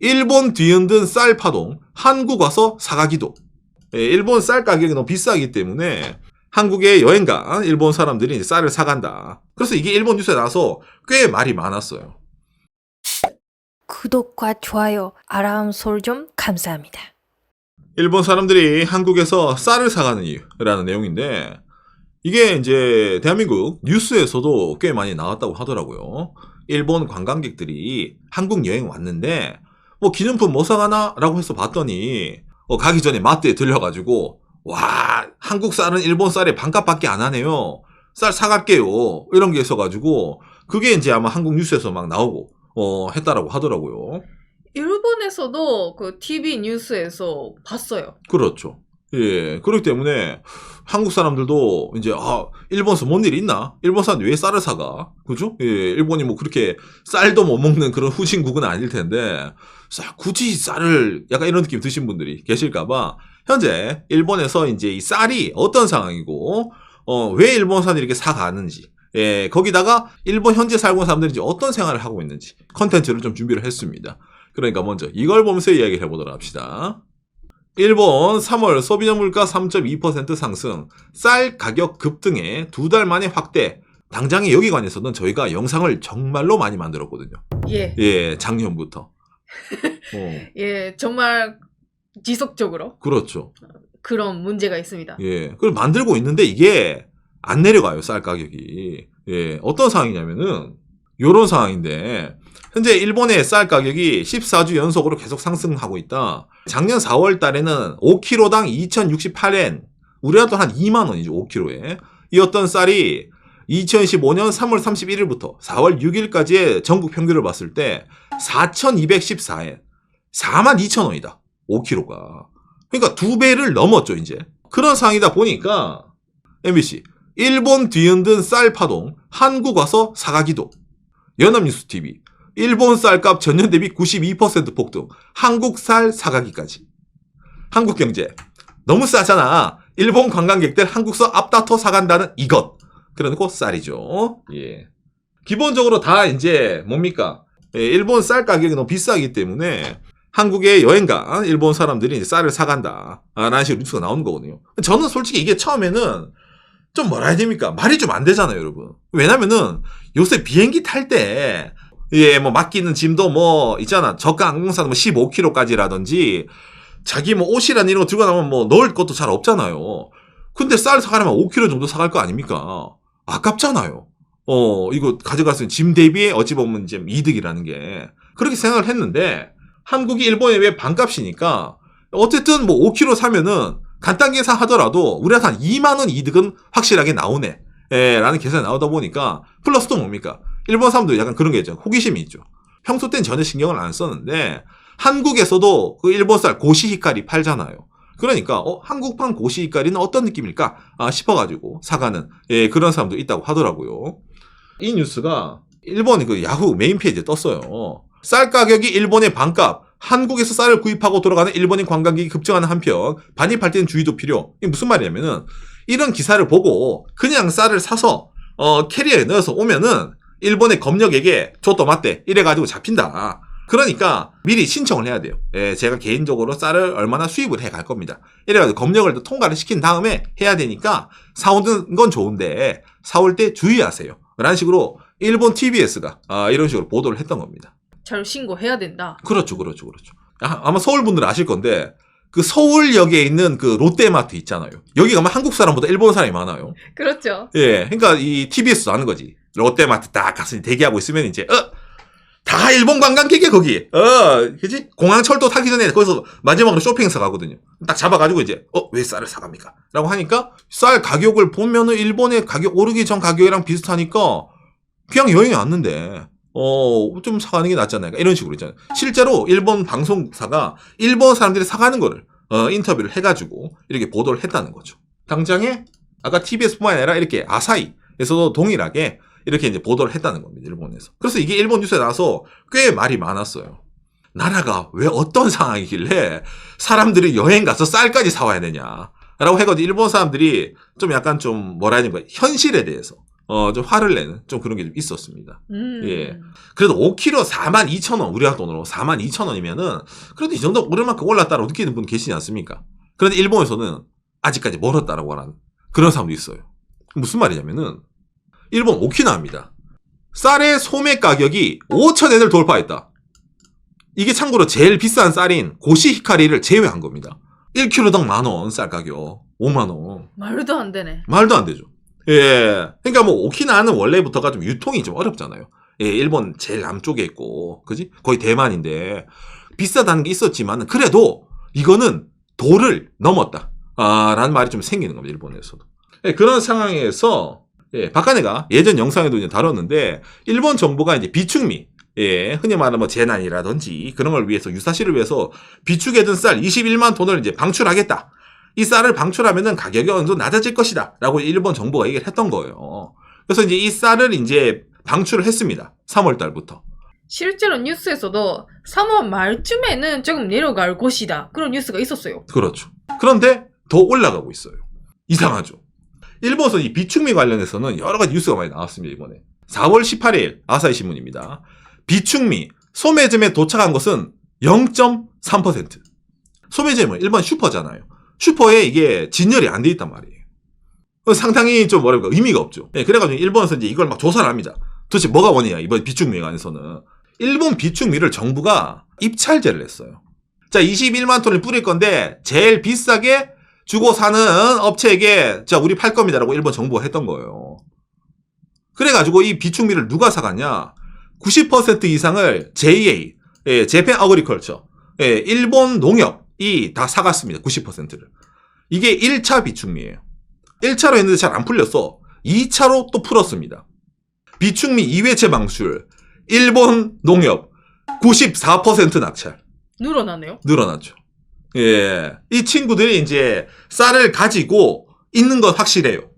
일본 뒤흔든 쌀 파동, 한국 와서 사가기도. 일본 쌀 가격이 너무 비싸기 때문에 한국에 여행 간 일본 사람들이 이제 쌀을 사간다. 그래서 이게 일본 뉴스에 나와서 꽤 말이 많았어요. 구독과 좋아요, 알람 설정 감사합니다. 일본 사람들이 한국에서 쌀을 사가는 이유라는 내용인데, 이게 이제 대한민국 뉴스에서도 꽤 많이 나왔다고 하더라고요. 일본 관광객들이 한국 여행 왔는데 뭐 기념품 뭐 사가나? 라고 해서 봤더니 가기 전에 마트에 들려가지고 와, 한국 쌀은 일본 쌀의 반값밖에 안 하네요. 쌀 사갈게요. 이런 게 있어가지고 그게 이제 아마 한국 뉴스에서 막 나오고 했다라고 하더라고요. 일본에서도 그 TV 뉴스에서 봤어요. 그렇죠. 예, 그렇기 때문에 한국 사람들도 이제 일본에서 뭔 일이 있나? 일본 사람들이 왜 쌀을 사가? 그죠? 예, 일본이 뭐 그렇게 쌀도 못 먹는 그런 후진국은 아닐 텐데 굳이 쌀을 약간 이런 느낌 드신 분들이 계실까봐 현재 일본에서 이제 이 쌀이 어떤 상황이고 왜 일본 사람들이 이렇게 사가는지, 예, 거기다가 일본 현재 살고 있는 사람들이 이제 어떤 생활을 하고 있는지 컨텐츠를 좀 준비를 했습니다. 그러니까 먼저 이걸 보면서 이야기를 해보도록 합시다. 일본 3월 소비자 물가 3.2% 상승, 쌀 가격 급등에 2달 만에 확대. 당장에 여기 관해서는 저희가 영상을 정말로 많이 만들었거든요. 예. 작년부터. 예, 정말 지속적으로 그렇죠. 그런 문제가 있습니다. 예, 그걸 만들고 있는데 이게 안 내려가요, 쌀 가격이. 예, 어떤 상황이냐면은 요런 상황인데 현재 일본의 쌀 가격이 14주 연속으로 계속 상승하고 있다. 작년 4월 달에는 5kg당 2,068엔, 우리나라도 한 2만 원이죠, 5kg에. 이었던 쌀이 2015년 3월 31일부터 4월 6일까지의 전국 평균을 봤을 때 4,214엔, 42,000원이다, 5kg가. 그러니까 2배를 넘었죠, 이제. 그런 상황이다 보니까 MBC, 일본 뒤흔든 쌀 파동, 한국 와서 사가기도. 연합뉴스TV, 일본 쌀값 전년 대비 92% 폭등, 한국 쌀 사가기까지. 한국경제, 너무 싸잖아. 일본 관광객들 한국서 앞다퉈 사간다는 이것. 그래놓고 쌀이죠. 예. 기본적으로 다 이제 뭡니까? 예, 일본 쌀 가격이 너무 비싸기 때문에 한국에 여행 간 일본 사람들이 이제 쌀을 사간다 라는 식으로 뉴스가 나오는 거거든요. 저는 솔직히 이게 처음에는 좀 뭐라 해야 됩니까? 말이 좀 안 되잖아요, 여러분. 왜냐면은 요새 비행기 탈 때 예, 뭐 맡기는 짐도 뭐 있잖아. 저가 항공사는 뭐 15kg까지라든지 자기 뭐 옷이란 이런 거 들고 나면 뭐 넣을 것도 잘 없잖아요. 근데 쌀 사가려면 5kg 정도 사갈 거 아닙니까? 아깝잖아요. 이거 가져갈 수 있는 짐 대비에 어찌 보면 이제 이득이라는 게. 그렇게 생각을 했는데 한국이 일본에 왜 반값이니까 어쨌든 뭐 5kg 사면은 간단 계산하더라도 우리한테 한 2만 원 이득은 확실하게 나오네. 예, 라는 계산이 나오다 보니까 플러스 또 뭡니까? 일본 사람도 약간 그런 게 있죠. 호기심이 있죠. 평소 땐 전혀 신경을 안 썼는데 한국에서도 그 일본 쌀 고시히카리 팔잖아요. 그러니까 한국판 고시히카리는 어떤 느낌일까 싶어가지고 사가는, 예, 그런 사람도 있다고 하더라고요. 이 뉴스가 일본 그 야후 메인 페이지에 떴어요. 쌀 가격이 일본의 반값, 한국에서 쌀을 구입하고 돌아가는 일본인 관광객이 급증하는 한편 반입할 때는 주의도 필요. 이게 무슨 말이냐면은 이런 기사를 보고 그냥 쌀을 사서 캐리어에 넣어서 오면은 일본의 검역에게 줬더 맞대 이래가지고 잡힌다. 그러니까 미리 신청을 해야 돼요. 예, 제가 개인적으로 쌀을 얼마나 수입을 해 갈 겁니다. 이래가지고 검역을 또 통과를 시킨 다음에 해야 되니까 사오는 건 좋은데 사올 때 주의하세요. 라는 식으로 일본 TBS가 이런 식으로 보도를 했던 겁니다. 잘 신고해야 된다. 그렇죠. 아마 서울 분들은 아실 건데 그 서울역에 있는 그 롯데마트 있잖아요. 여기 가면 한국 사람보다 일본 사람이 많아요. 그렇죠. 예, 그러니까 이 TBS도 아는 거지. 롯데마트 딱 가서 대기하고 있으면 이제 다 일본 관광객이야 거기. 그지? 공항철도 타기 전에 거기서 마지막으로 쇼핑해서 가거든요. 딱 잡아가지고 이제 왜 쌀을 사갑니까? 라고 하니까 쌀 가격을 보면은 일본의 가격 오르기 전 가격이랑 비슷하니까 그냥 여행이 왔는데 좀 사가는 게 낫잖아요. 이런 식으로 있잖아요. 실제로 일본 방송사가 일본 사람들이 사가는 거를 인터뷰를 해가지고 이렇게 보도를 했다는 거죠. 당장에 아까 TBS뿐만 아니라 이렇게 아사히에서도 동일하게 이렇게 이제 보도를 했다는 겁니다, 일본에서. 그래서 이게 일본 뉴스에 나와서 꽤 말이 많았어요. 나라가 왜 어떤 상황이길래 사람들이 여행 가서 쌀까지 사와야 되냐 라고 해가지고 일본 사람들이 좀 약간 좀 뭐라 해야 되나 현실에 대해서 좀 화를 내는 좀 그런 게 좀 있었습니다. 예. 음. 그래도 5kg 42,000원, 우리나라 돈으로 42,000원이면은 그래도 이 정도 오를 만큼 올랐다고 느끼는 분 계시지 않습니까? 그런데 일본에서는 아직까지 멀었다라고 하는 그런 사람도 있어요. 무슨 말이냐면은 일본 오키나와입니다. 쌀의 소매 가격이 5,000엔을 돌파했다. 이게 참고로 제일 비싼 쌀인 고시히카리를 제외한 겁니다. 1kg당 10,000원 쌀 가격 50,000원. 말도 안 되네. 말도 안 되죠. 예. 그러니까 뭐 오키나와는 원래부터가 좀 유통이 좀 어렵잖아요. 예, 일본 제일 남쪽에 있고, 그지? 거의 대만인데 비싸다는 게 있었지만 그래도 이거는 도를 넘었다. 라는 말이 좀 생기는 겁니다. 일본에서도. 예, 그런 상황에서 박하네가 예전 영상에도 이제 다뤘는데 일본 정부가 이제 비축미, 예, 흔히 말하는 뭐 재난이라든지 그런 걸 위해서 유사시를 위해서 비축해 둔 쌀 21만 톤을 이제 방출하겠다. 이 쌀을 방출하면은 가격이 어느 정도 낮아질 것이다. 라고 일본 정부가 얘기를 했던 거예요. 그래서 이제 이 쌀을 이제 방출을 했습니다. 3월 달부터. 실제로 뉴스에서도 3월 말쯤에는 조금 내려갈 것이다. 그런 뉴스가 있었어요. 그렇죠. 그런데 더 올라가고 있어요. 이상하죠. 일본에서 이 비축미 관련해서는 여러 가지 뉴스가 많이 나왔습니다. 이번에. 4월 18일 아사히 신문입니다. 비축미 소매점에 도착한 것은 0.3%. 소매점은 일반 슈퍼잖아요. 슈퍼에 이게 진열이 안 돼 있단 말이에요. 상당히 좀 뭐랄까 의미가 없죠. 예, 그래가지고 일본에서 이제 이걸 막 조사를 합니다. 도대체 뭐가 원이냐 이번 비축미에 관해서는. 일본 비축미를 정부가 입찰제를 했어요. 자, 21만 톤을 뿌릴 건데 제일 비싸게 주고 사는 업체에게 자 우리 팔 겁니다라고 일본 정부가 했던 거예요. 그래가지고 이 비축미를 누가 사갔냐? 90% 이상을 JA, 재팬 어그리컬처, 일본 농협이 다 사갔습니다. 90%를. 이게 1차 비축미예요. 1차로 했는데 잘 안 풀렸어. 2차로 또 풀었습니다. 비축미 2회체 방출, 일본 농협 94% 낙찰. 늘어나네요. 늘어났죠. 예. 이 친구들이 이제 쌀을 가지고 있는 건 확실해요.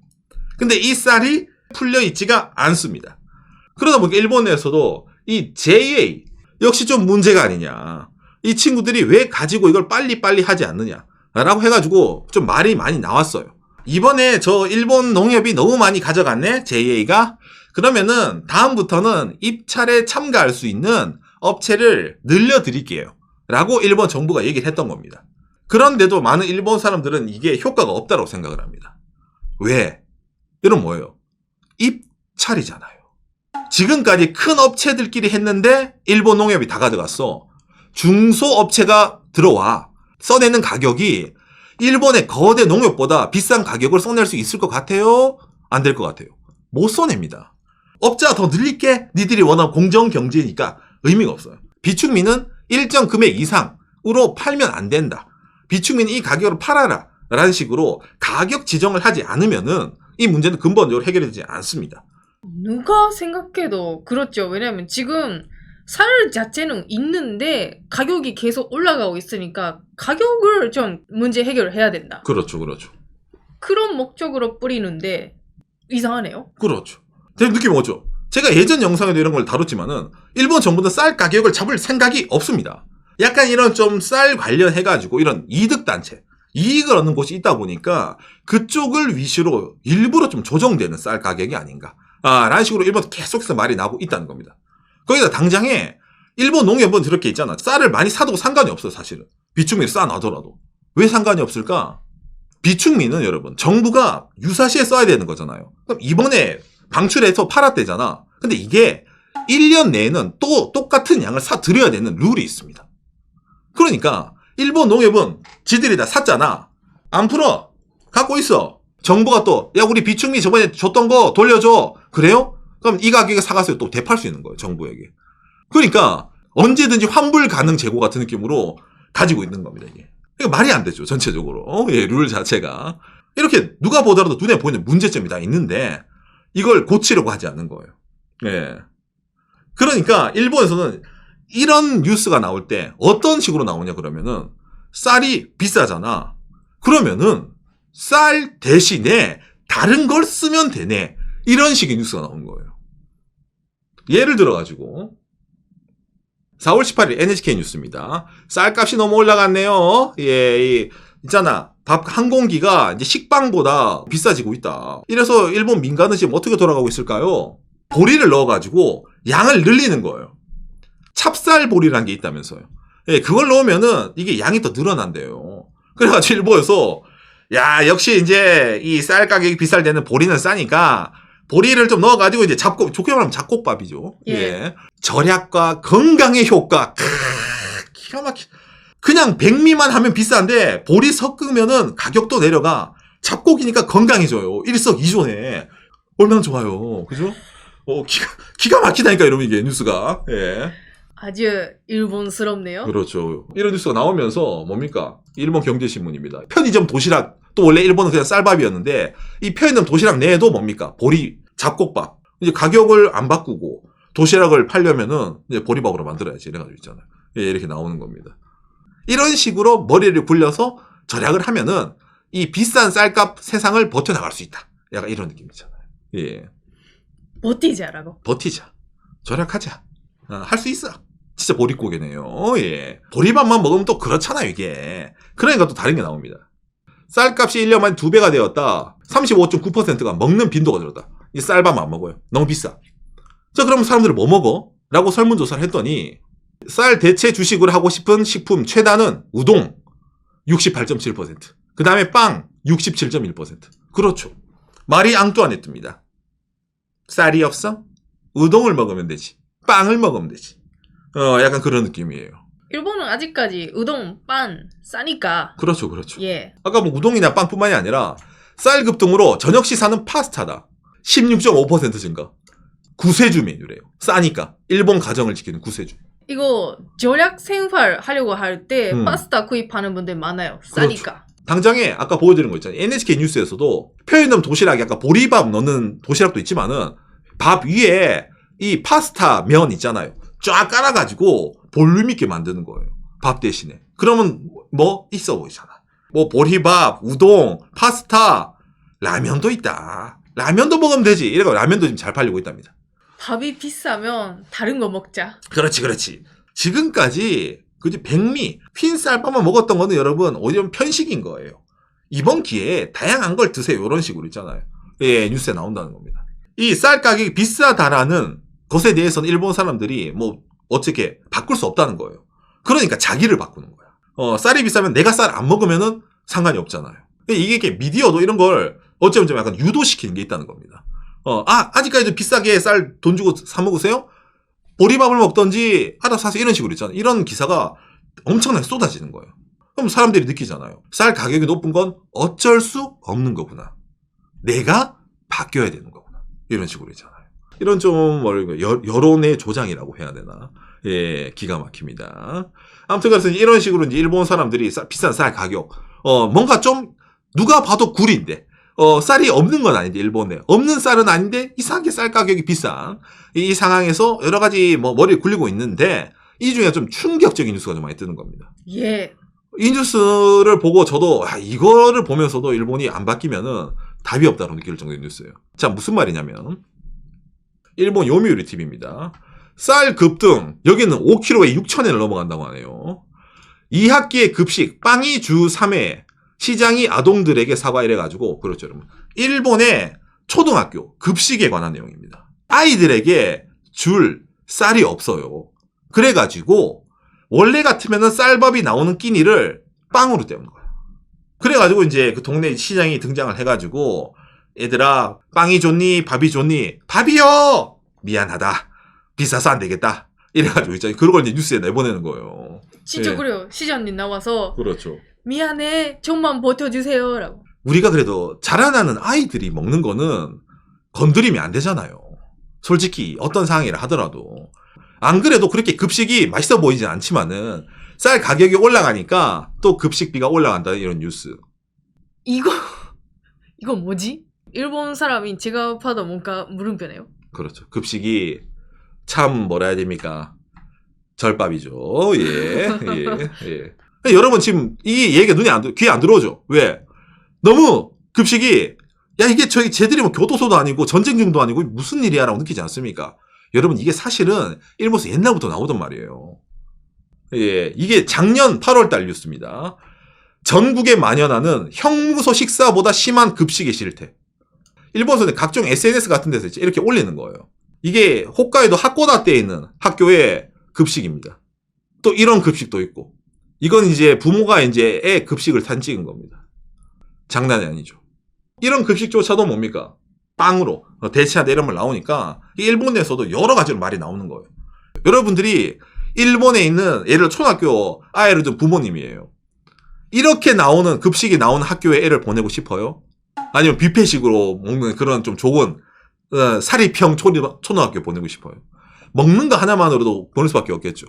근데 이 쌀이 풀려 있지가 않습니다. 그러다 보니까 일본에서도 이 JA 역시 좀 문제가 아니냐. 이 친구들이 왜 가지고 이걸 빨리빨리 하지 않느냐라고 해가지고 좀 말이 많이 나왔어요. 이번에 저 일본 농협이 너무 많이 가져갔네, JA가. 그러면은 다음부터는 입찰에 참가할 수 있는 업체를 늘려드릴게요. 라고 일본 정부가 얘기를 했던 겁니다. 그런데도 많은 일본 사람들은 이게 효과가 없다고 생각을 합니다. 왜? 이건 뭐예요? 입찰이잖아요. 지금까지 큰 업체들끼리 했는데 일본 농협이 다 가져갔어. 중소업체가 들어와. 써내는 가격이 일본의 거대 농협보다 비싼 가격을 써낼 수 있을 것 같아요? 안 될 것 같아요. 못 써냅니다. 업자가 더 늘릴게. 니들이 원하는 공정경제니까 의미가 없어요. 비축미는 일정 금액 이상으로 팔면 안 된다. 비축미는 이 가격으로 팔아라. 라는 식으로 가격 지정을 하지 않으면은 이 문제는 근본적으로 해결되지 않습니다. 누가 생각해도 그렇죠. 왜냐면 지금 쌀 자체는 있는데 가격이 계속 올라가고 있으니까 가격을 좀 문제 해결을 해야 된다. 그렇죠, 그렇죠. 그런 목적으로 뿌리는데 이상하네요. 그렇죠. 대략 느낌이 오죠. 제가 예전 영상에도 이런 걸 다뤘지만은 일본 정부는 쌀 가격을 잡을 생각이 없습니다. 약간 이런 좀 쌀 관련해가지고 이런 이득단체, 이익을 얻는 곳이 있다 보니까 그쪽을 위주로 일부러 좀 조정되는 쌀 가격이 아닌가. 라는 식으로 일본 계속해서 말이 나오고 있다는 겁니다. 거기다 당장에 일본 농협은 저렇게 있잖아. 쌀을 많이 사도 상관이 없어요, 사실은. 비축미를 쌓아놔더라도. 왜 상관이 없을까? 비축미는 여러분, 정부가 유사시에 써야 되는 거잖아요. 그럼 이번에 방출해서 팔았대잖아. 근데 이게 1년 내에는 또 똑같은 양을 사드려야 되는 룰이 있습니다. 그러니까 일본 농협은 지들이 다 샀잖아. 안 풀어. 갖고 있어. 정부가 또 야 우리 비축미 저번에 줬던 거 돌려줘. 그래요? 그럼 이 가격에 사가서 또 되팔 수 있는 거예요. 정부에게. 그러니까 언제든지 환불 가능 재고 같은 느낌으로 가지고 있는 겁니다. 이게. 그러니까 말이 안 되죠. 전체적으로. 예, 룰 자체가. 이렇게 누가 보더라도 눈에 보이는 문제점이 다 있는데 이걸 고치려고 하지 않는 거예요. 예. 그러니까 일본에서는 이런 뉴스가 나올 때 어떤 식으로 나오냐 그러면은 쌀이 비싸잖아. 그러면은 쌀 대신에 다른 걸 쓰면 되네. 이런 식의 뉴스가 나온 거예요. 예를 들어가지고 4월 18일 NHK 뉴스입니다. 쌀값이 너무 올라갔네요. 예, 있잖아. 밥 한 공기가 이제 식빵보다 비싸지고 있다. 이래서 일본 민간은 지금 어떻게 돌아가고 있을까요? 보리를 넣어가지고 양을 늘리는 거예요. 찹쌀보리라는 게 있다면서요. 예, 그걸 넣으면은 이게 양이 더 늘어난대요. 그래가지고 일본에서 야, 역시 이제 이 쌀 가격이 비쌀 때는 보리는 싸니까 보리를 좀 넣어가지고 이제 좋게 말하면 잡곡밥이죠. 예. 예. 절약과 건강의 효과. 기가 막히. 그냥 백미만 하면 비싼데 보리 섞으면은 가격도 내려가. 잡곡이니까 건강해져요. 일석이조네. 얼마나 좋아요. 그죠? 기가 막히다니까 이러면 이게 뉴스가. 예. 아주 일본스럽네요. 그렇죠. 이런 뉴스가 나오면서 뭡니까? 일본 경제신문입니다. 편의점 도시락, 또 원래 일본은 그냥 쌀밥이었는데 이 편의점 도시락 내에도 뭡니까? 보리, 잡곡밥. 이제 가격을 안 바꾸고 도시락을 팔려면은 이제 보리밥으로 만들어야지 이래가지고 있잖아요. 예, 이렇게 나오는 겁니다. 이런 식으로 머리를 굴려서 절약을 하면은 이 비싼 쌀값 세상을 버텨나갈 수 있다. 약간 이런 느낌이잖아요. 예. 버티자라고. 버티자. 절약하자. 할 수 있어. 진짜 보릿고개네요. 예. 보리밥만 먹으면 또 그렇잖아요, 이게. 그러니까 또 다른 게 나옵니다. 쌀값이 1년 만에 2배가 되었다. 35.9%가 먹는 빈도가 늘었다. 이 쌀밥만 안 먹어요. 너무 비싸. 자, 그럼 사람들은 뭐 먹어? 라고 설문조사를 했더니 쌀 대체 주식을 하고 싶은 식품 최다는 우동 68.7%. 그 다음에 빵 67.1%. 그렇죠. 마리 앙뚜아네트입니다. 쌀이 없어? 우동을 먹으면 되지. 빵을 먹으면 되지. 약간 그런 느낌이에요. 일본은 아직까지 우동, 빵 싸니까. 그렇죠, 그렇죠. 예. 아까 뭐 우동이나 빵뿐만이 아니라 쌀 급등으로 저녁 시사는 파스타다. 16.5% 증가. 구세주 메뉴래요. 싸니까. 일본 가정을 지키는 구세주. 이거 절약 생활 하려고 할 때 음. 파스타 구입하는 분들 많아요. 싸니까. 당장에 아까 보여드린 거 있잖아요. NHK 뉴스에서도 편의점 도시락에 아까 보리밥 넣는 도시락도 있지만은 밥 위에 이 파스타 면 있잖아요. 쫙 깔아가지고 볼륨 있게 만드는 거예요. 밥 대신에. 그러면 뭐 있어 보이잖아. 뭐 보리밥, 우동, 파스타, 라면도 있다. 라면도 먹으면 되지. 이래가 라면도 지금 잘 팔리고 있답니다. 밥이 비싸면 다른 거 먹자. 그렇지, 그렇지. 지금까지 그지 백미, 흰쌀밥만 먹었던 거는 여러분 오히려 편식인 거예요. 이번 기회에 다양한 걸 드세요. 이런 식으로 있잖아요. 예, 뉴스에 나온다는 겁니다. 이 쌀 가격이 비싸다라는 것에 대해서는 일본 사람들이 뭐 어떻게 바꿀 수 없다는 거예요. 그러니까 자기를 바꾸는 거야. 쌀이 비싸면 내가 쌀 안 먹으면은 상관이 없잖아요. 이게 이렇게 미디어도 이런 걸 어쩌면 좀 약간 유도시키는 게 있다는 겁니다. 아직까지도 비싸게 쌀 돈 주고 사 먹으세요? 보리밥을 먹던지 알아서 사세요. 이런 식으로 있잖아요. 이런 기사가 엄청나게 쏟아지는 거예요. 그럼 사람들이 느끼잖아요. 쌀 가격이 높은 건 어쩔 수 없는 거구나. 내가 바뀌어야 되는 거구나. 이런 식으로 있잖아요. 이런 좀 여론의 조장이라고 해야 되나? 예, 기가 막힙니다. 아무튼 그래서 이런 식으로 이제 일본 사람들이 비싼 쌀 가격, 뭔가 좀 누가 봐도 구리인데, 쌀이 없는 건 아닌데 일본에 없는 쌀은 아닌데 이상하게 쌀 가격이 비싼 이 상황에서 여러 가지 뭐 머리를 굴리고 있는데 이 중에 좀 충격적인 뉴스가 좀 많이 뜨는 겁니다. 예. 이 뉴스를 보고 저도 이거를 보면서도 일본이 안 바뀌면은 답이 없다고 느낄 정도의 뉴스예요. 자, 무슨 말이냐면 일본 요미우리 TV입니다. 쌀 급등, 여기는 5kg에 6,000엔을 넘어간다고 하네요. 2학기의 급식, 빵이 주 3회, 시장이 아동들에게 사과 이래가지고, 그렇죠, 여러분. 일본의 초등학교 급식에 관한 내용입니다. 아이들에게 줄 쌀이 없어요. 그래가지고, 원래 같으면은 쌀밥이 나오는 끼니를 빵으로 때우는 거예요. 그래가지고 이제 그 동네 시장이 등장을 해가지고, 얘들아, 빵이 좋니? 밥이 좋니? 밥이요! 미안하다. 비싸서 안 되겠다. 이래가지고 있잖아요. 그런 걸 이제 뉴스에 내보내는 거예요. 진짜 예. 그래요. 시장님 나와서 그렇죠. 미안해. 좀만 버텨주세요. 라고. 우리가 그래도 자라나는 아이들이 먹는 거는 건드리면 안 되잖아요. 솔직히 어떤 상황이라 하더라도. 안 그래도 그렇게 급식이 맛있어 보이진 않지만은 쌀 가격이 올라가니까 또 급식비가 올라간다는 이런 뉴스. 이거 뭐지? 일본 사람인 제가 봐도 뭔가 물음표네요. 그렇죠. 급식이 참 뭐라 해야 됩니까? 절밥이죠. 예, 예. 여러분 지금 이 얘기가 귀에 안 들어오죠? 왜? 너무 급식이 야 이게 쟤들이 뭐 교도소도 아니고 전쟁 중도 아니고 무슨 일이야라고 느끼지 않습니까? 여러분 이게 사실은 일본에서 옛날부터 나오던 말이에요. 예, 이게 작년 8월달 뉴스입니다. 전국에 만연하는 형무소 식사보다 심한 급식의 실태. 일본에서는 각종 SNS 같은 데서 이렇게 올리는 거예요. 이게 홋카이도 하코다테에 있는 학교의 급식입니다. 또 이런 급식도 있고. 이건 이제 부모가 이제 애 급식을 산 찍은 겁니다. 장난이 아니죠. 이런 급식조차도 뭡니까? 빵으로 대체한다 이런 말 나오니까 일본 내에서도 여러 가지로 말이 나오는 거예요. 여러분들이 일본에 있는 예를 들어 초등학교 아이를 둔 부모님이에요. 이렇게 나오는 급식이 나오는 학교에 애를 보내고 싶어요? 아니면 뷔페식으로 먹는 그런 좀 좋은 사립형 초등학교 보내고 싶어요? 먹는 거 하나만으로도 보낼 수밖에 없겠죠.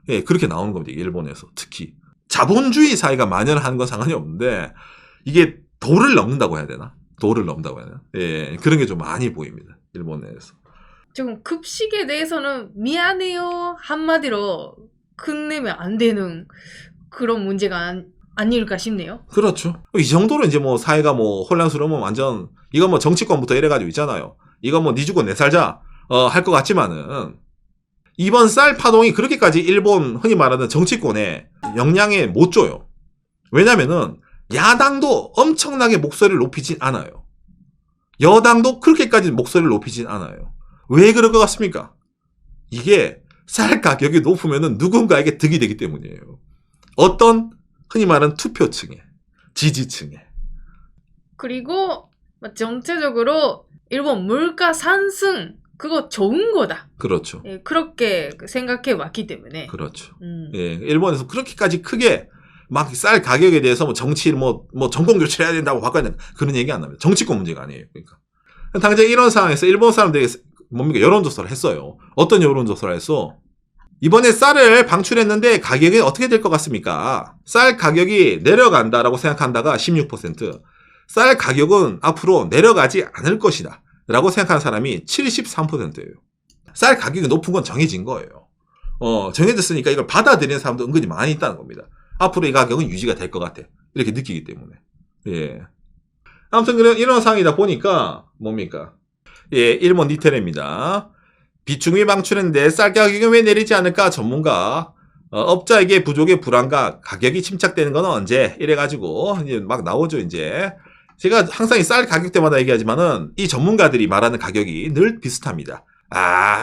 예, 그렇게 나오는 겁니다. 일본에서 특히 자본주의 사회가 만연하는 건 상관이 없는데 이게 도를 넘는다고 해야 되나? 도를 넘는다고 해야 되나? 예, 그런 게 좀 많이 보입니다. 일본 내에서. 조금 급식에 대해서는 미안해요 한마디로 끝내면 안 되는 그런 문제가 아닐까 싶네요. 그렇죠. 이 정도로 이제 뭐 사회가 뭐 혼란스러우면 완전 이건 뭐 정치권부터 이래가지고 있잖아요. 이건 뭐 니 죽고 내 살자 할 것 같지만은 이번 쌀 파동이 그렇게까지 일본 흔히 말하는 정치권에 영향에 못 줘요. 왜냐면은 야당도 엄청나게 목소리를 높이진 않아요. 여당도 그렇게까지 목소리를 높이진 않아요. 왜 그럴 것 같습니까? 이게 쌀 가격이 높으면은 누군가에게 득이 되기 때문이에요. 어떤 흔히 말하는 투표층에, 지지층에. 그리고 전체적으로 일본 물가 상승 그거 좋은 거다. 그렇죠. 예, 그렇게 생각해 왔기 때문에. 그렇죠. 예, 일본에서 그렇게까지 크게 막 쌀 가격에 대해서 뭐 정치 뭐 정권 교체해야 된다고 바꿔야 된다 그런 얘기 안 납니다. 정치권 문제가 아니에요. 그러니까 당장 이런 상황에서 일본 사람들이 뭡니까 여론조사를 했어요. 어떤 여론조사를 했어? 이번에 쌀을 방출했는데 가격이 어떻게 될 것 같습니까? 쌀 가격이 내려간다라고 생각한다가 16%, 쌀 가격은 앞으로 내려가지 않을 것이다 라고 생각하는 사람이 73%예요. 쌀 가격이 높은 건 정해진 거예요. 정해졌으니까 이걸 받아들이는 사람도 은근히 많이 있다는 겁니다. 앞으로 이 가격은 유지가 될 것 같아. 이렇게 느끼기 때문에. 예. 아무튼 이런 상황이다 보니까 뭡니까? 예, 일본 니테레입니다. 비축미 방출했는데 쌀 가격이 왜 내리지 않을까? 전문가. 업자에게 부족의 불안과 가격이 침착되는 건 언제? 이래가지고 이제 막 나오죠, 이제. 제가 항상 이 쌀 가격 때마다 얘기하지만은 이 전문가들이 말하는 가격이 늘 비슷합니다.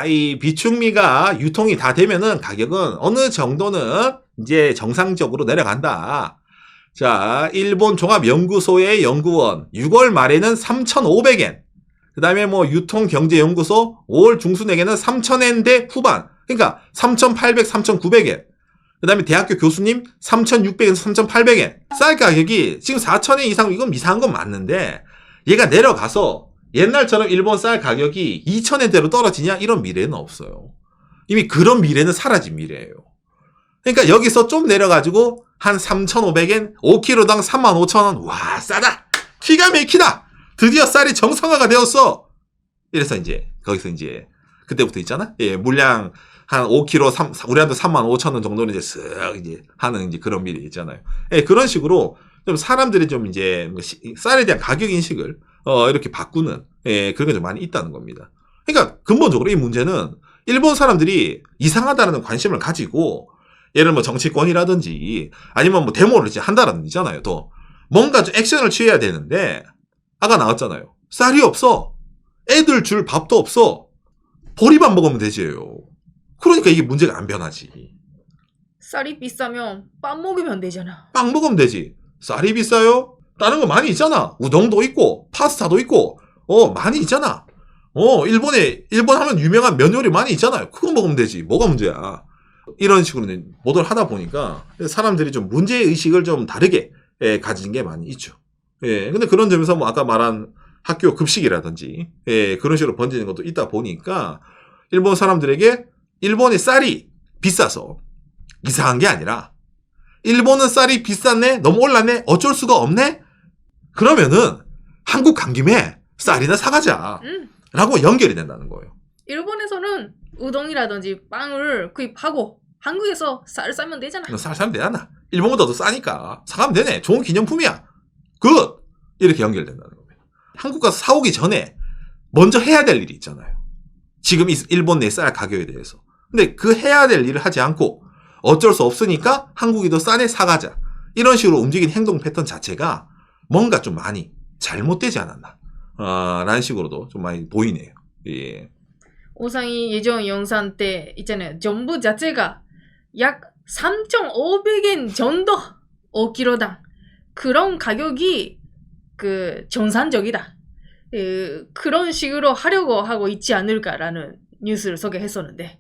이 비축미가 유통이 다 되면은 가격은 어느 정도는 이제 정상적으로 내려간다. 자, 일본 종합연구소의 연구원 6월 말에는 3,500엔. 그 다음에 뭐 유통경제연구소 5월 중순에게는 3,000엔대 후반. 그러니까 3,800, 3,900엔. 그 다음에 대학교 교수님 3,600에서 3,800엔. 쌀 가격이 지금 4,000엔 이상, 이건 이상한 건 맞는데 얘가 내려가서 옛날처럼 일본 쌀 가격이 2,000엔대로 떨어지냐? 이런 미래는 없어요. 이미 그런 미래는 사라진 미래예요. 그러니까 여기서 좀 내려가지고 한 3,500엔, 5kg당 35,000원. 와, 싸다! 기가 막히다! 드디어 쌀이 정상화가 되었어! 이래서 이제, 거기서 이제, 그때부터 있잖아? 예, 물량 한 5kg, 우리 한테 35,000원 정도는 이제 쓱 이제 하는 이제 그런 미래 있잖아요. 예, 그런 식으로 좀 사람들이 좀 이제 쌀에 대한 가격 인식을, 이렇게 바꾸는, 예, 그런 게 좀 많이 있다는 겁니다. 그러니까 근본적으로 이 문제는 일본 사람들이 이상하다는 관심을 가지고 예를 뭐 정치권이라든지 아니면 뭐 데모를 이제 한다라든지잖아요. 또 뭔가 좀 액션을 취해야 되는데 아까 나왔잖아요. 쌀이 없어. 애들 줄 밥도 없어. 보리밥 먹으면 되지요. 그러니까 이게 문제가 안 변하지. 쌀이 비싸면 빵 먹으면 되잖아. 빵 먹으면 되지. 쌀이 비싸요? 다른 거 많이 있잖아. 우동도 있고 파스타도 있고 많이 있잖아. 일본 하면 유명한 면 요리 많이 있잖아요. 그거 먹으면 되지. 뭐가 문제야. 이런 식으로 보도를 하다 보니까 사람들이 좀 문제의식을 좀 다르게 가진 게 많이 있죠. 예, 근데 그런 점에서 뭐 아까 말한 학교 급식이라든지 그런 식으로 번지는 것도 있다 보니까 일본 사람들에게 일본의 쌀이 비싸서 이상한 게 아니라 일본은 쌀이 비쌌네? 너무 올랐네? 어쩔 수가 없네? 그러면은 한국 간 김에 쌀이나 사가자 라고 연결이 된다는 거예요. 일본에서는 우동이라든지 빵을 구입하고 한국에서 쌀 싸면 되잖아. 쌀 사면 되잖아. 일본보다 더 싸니까 사가면 되네. 좋은 기념품이야. 굿! 이렇게 연결된다는 겁니다. 한국 가서 사오기 전에 먼저 해야 될 일이 있잖아요. 지금 일본 내 쌀 가격에 대해서. 근데 그 해야 될 일을 하지 않고 어쩔 수 없으니까 한국이 더 싸네 사가자. 이런 식으로 움직이는 행동 패턴 자체가 뭔가 좀 많이 잘못되지 않았나. 라는 식으로도 좀 많이 보이네요. 예. 오상이 예전 영상 때 있잖아요. 전부 자체가 약 3,500엔 정도 5kg당. 그런 가격이 정상적이다. 그런 식으로 하려고 하고 있지 않을까라는 뉴스를 소개했었는데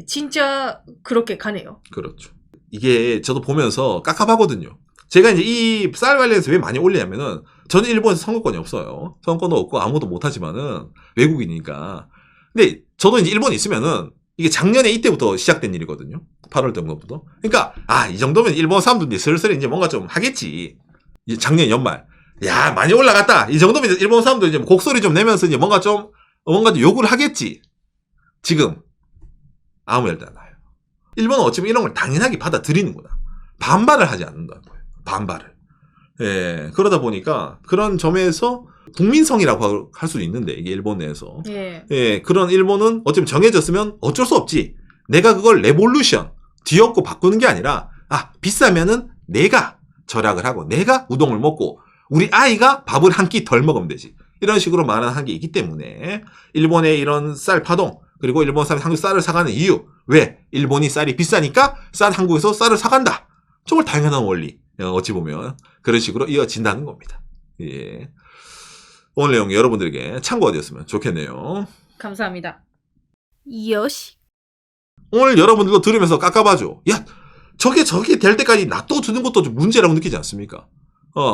진짜 그렇게 가네요. 그렇죠. 이게 저도 보면서 깝깝하거든요. 제가 이제 이 쌀 관련해서 왜 많이 올리냐면은 저는 일본에서 선거권이 없어요. 선거권도 없고 아무도 못하지만은 외국이니까. 근데 저도 이제 일본에 있으면은 이게 작년에 이때부터 시작된 일이거든요. 8월 정도부터. 그러니까 이 정도면 일본 사람들이 슬슬 이제 뭔가 좀 하겠지. 작년 연말. 야, 많이 올라갔다. 이 정도면 이제 일본 사람들 이제 곡소리 좀 내면서 이제 뭔가 좀 요구를 하겠지. 지금 아무 일도 안 나요. 일본은 어쩌면 이런 걸 당연하게 받아들이는구나. 반발을 하지 않는다는 거예요. 반발을. 예, 그러다 보니까 그런 점에서 국민성이라고 할 수도 있는데 이게 일본 내에서 예, 그런 일본은 어쩌면 정해졌으면 어쩔 수 없지. 내가 그걸 레볼루션 뒤엎고 바꾸는 게 아니라 비싸면은 내가 절약을 하고 내가 우동을 먹고 우리 아이가 밥을 한 끼 덜 먹으면 되지. 이런 식으로 말하는 게 있기 때문에 일본의 이런 쌀 파동 그리고 일본 사람이 한국 쌀을 사가는 이유 왜? 일본이 쌀이 비싸니까 쌀 한국에서 쌀을 사간다. 정말 당연한 원리. 어찌 보면 그런 식으로 이어진다는 겁니다. 예. 오늘 내용 여러분들에게 참고가 되었으면 좋겠네요. 감사합니다. 요시. 오늘 여러분들도 들으면서 깝깝하죠. 야, 저게 될 때까지 놔둬두는 것도 좀 문제라고 느끼지 않습니까?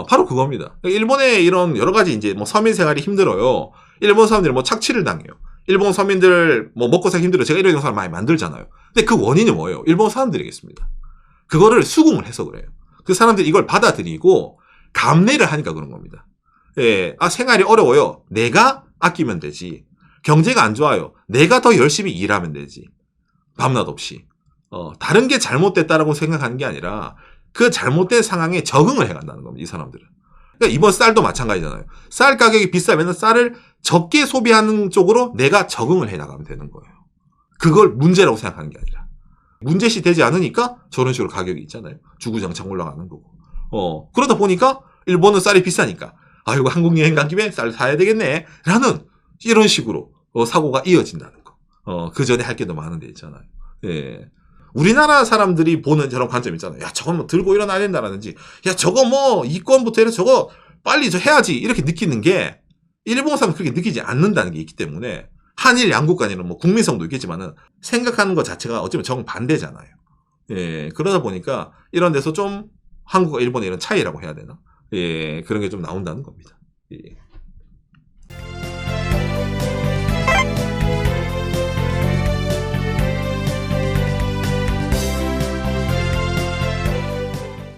바로 그겁니다. 일본의 이런 여러 가지 이제 뭐 서민 생활이 힘들어요. 일본 사람들이 뭐 착취를 당해요. 일본 서민들 뭐 먹고 살기 힘들어요. 제가 이런 영상을 많이 만들잖아요. 근데 그 원인이 뭐예요? 일본 사람들이겠습니다. 그거를 수긍을 해서 그래요. 그 사람들이 이걸 받아들이고 감내를 하니까 그런 겁니다. 예, 생활이 어려워요. 내가 아끼면 되지. 경제가 안 좋아요. 내가 더 열심히 일하면 되지. 밤낮 없이. 다른 게 잘못됐다라고 생각하는 게 아니라 그 잘못된 상황에 적응을 해간다는 겁니다. 이 사람들은. 그러니까 이번 쌀도 마찬가지잖아요. 쌀 가격이 비싸면 쌀을 적게 소비하는 쪽으로 내가 적응을 해나가면 되는 거예요. 그걸 문제라고 생각하는 게 아니라. 문제시 되지 않으니까 저런 식으로 가격이 있잖아요. 주구장창 올라가는 거고. 그러다 보니까 일본은 쌀이 비싸니까 이거 한국 여행 간 김에 쌀 사야 되겠네 라는 이런 식으로 사고가 이어진다는 거. 그 전에 할 게 더 많은 데 있잖아요. 예. 우리나라 사람들이 보는 저런 관점 있잖아요. 야, 저건 뭐 들고 일어나야 된다라든지, 야, 저거 뭐 이권부터 해서 저거 빨리 해야지 이렇게 느끼는 게 일본 사람은 그렇게 느끼지 않는다는 게 있기 때문에 한일 양국 간에는 뭐 국민성도 있겠지만은 생각하는 것 자체가 어쩌면 정반대잖아요. 예, 그러다 보니까 이런 데서 좀 한국과 일본의 이런 차이라고 해야 되나? 예, 그런 게 좀 나온다는 겁니다. 예.